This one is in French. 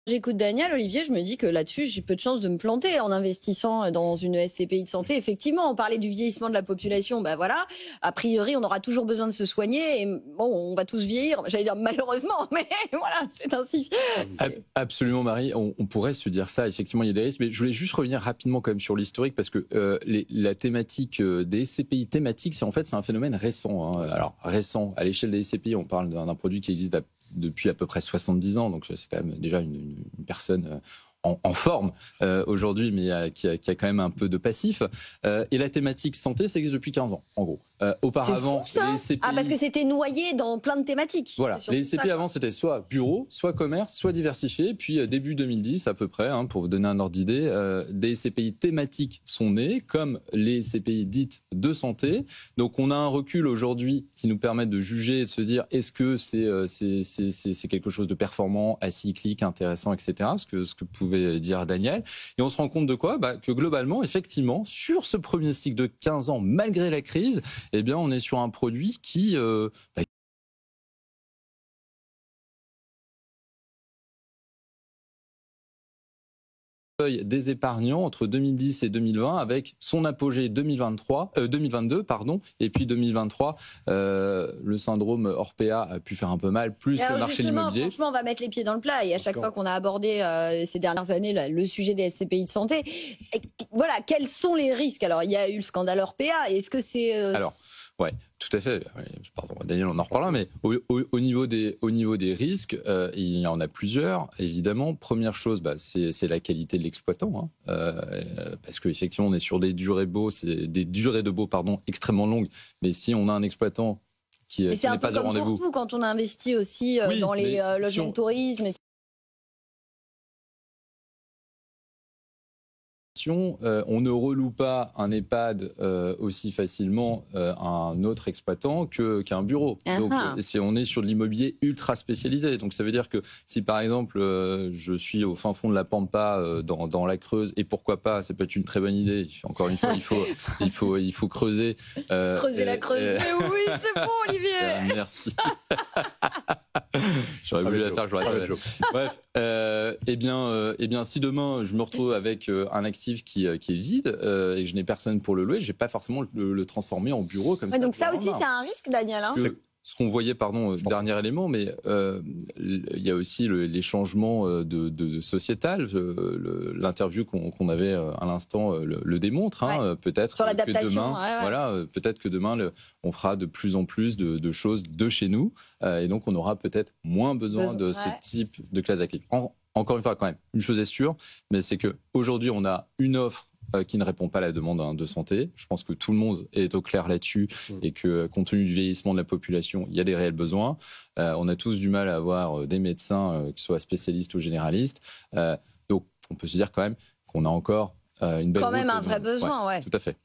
J'écoute Daniel, Olivier, je me dis que là-dessus, j'ai peu de chances de me planter en investissant dans une SCPI de santé. Effectivement, on parlait du vieillissement de la population, ben voilà. A priori, on aura toujours besoin de se soigner et bon, on va tous vieillir. J'allais dire malheureusement, mais voilà, c'est ainsi. Absolument, Marie. On pourrait se dire ça. Effectivement, il y a des risques, mais je voulais juste revenir rapidement quand même sur l'historique parce que la thématique des SCPI thématiques, c'est un phénomène récent. Hein. Alors récent, à l'échelle des SCPI, on parle d'un produit qui existe depuis à peu près 70 ans, donc c'est quand même déjà une personne en forme aujourd'hui, mais qui a quand même un peu de passif. Et la thématique santé, ça existe depuis 15 ans, en gros. Auparavant, fou, ça. les SCPI... Ah, parce que c'était noyé dans plein de thématiques. Voilà, les SCPI avant, c'était soit bureau, soit commerce, soit diversifié. Puis début 2010, à peu près, hein, pour vous donner un ordre d'idée, des SCPI thématiques sont nés, comme les SCPI dites de santé. Donc on a un recul aujourd'hui qui nous permet de juger et de se dire est-ce que c'est quelque chose de performant, acyclique, intéressant, etc. Ce que pouvait dire Daniel. Et on se rend compte de quoi? Que globalement, effectivement, sur ce premier cycle de 15 ans, malgré la crise, eh bien, on est sur un produit qui des épargnants entre 2010 et 2020 avec son apogée 2022 pardon, et puis 2023 le syndrome Orpea a pu faire un peu mal, plus le marché de l'immobilier. Franchement, on va mettre les pieds dans le plat et à chaque fois qu'on a abordé ces dernières années le sujet des SCPI de santé, voilà, quels sont les risques? Alors, il y a eu le scandale Orpea, est-ce que c'est... Alors, ouais, tout à fait. Pardon, Daniel, on en reparlera, mais au niveau des risques, il y en a plusieurs, évidemment. Première chose, c'est la qualité de l'exploitant, hein, parce qu'effectivement, on est sur des durées de baux extrêmement longues. Mais si on a un exploitant qui n'est pas au rendez-vous... C'est un peu comme pour tout, quand on a investi aussi dans les logements de tourisme, etc. On ne reloue pas un EHPAD aussi facilement à un autre exploitant qu'un bureau. Donc, on est sur de l'immobilier ultra spécialisé. Donc, ça veut dire que si, par exemple, je suis au fin fond de la Pampa, dans la Creuse, et pourquoi pas, ça peut être une très bonne idée. Encore une fois, il faut creuser. Creuser la Creuse. Mais oui, c'est bon, Olivier. Merci. J'aurais voulu la faire, j'aurais fait. Bref, eh bien, si demain je me retrouve avec un actif qui est vide et que je n'ai personne pour le louer, je vais pas forcément le transformer en bureau comme ça. Donc ça aussi, c'est un risque, Daniel. Hein. Ce qu'on voyait, dernier élément, mais il y a aussi les changements de sociétal. L'interview qu'on avait à l'instant le démontre. Hein, peut-être sur l'adaptation. Peut-être que demain, on fera de plus en plus de choses de chez nous, et donc on aura peut-être moins besoin de ce type de classe d'actifs. Encore une fois, quand même, une chose est sûre, mais c'est qu'aujourd'hui, on a une offre qui ne répond pas à la demande de santé. Je pense que tout le monde est au clair là-dessus et que, compte tenu du vieillissement de la population, il y a des réels besoins. On a tous du mal à avoir des médecins, qui soient spécialistes ou généralistes. Donc, on peut se dire quand même qu'on a encore une belle route. Quand même un vrai besoin, ouais. Tout à fait.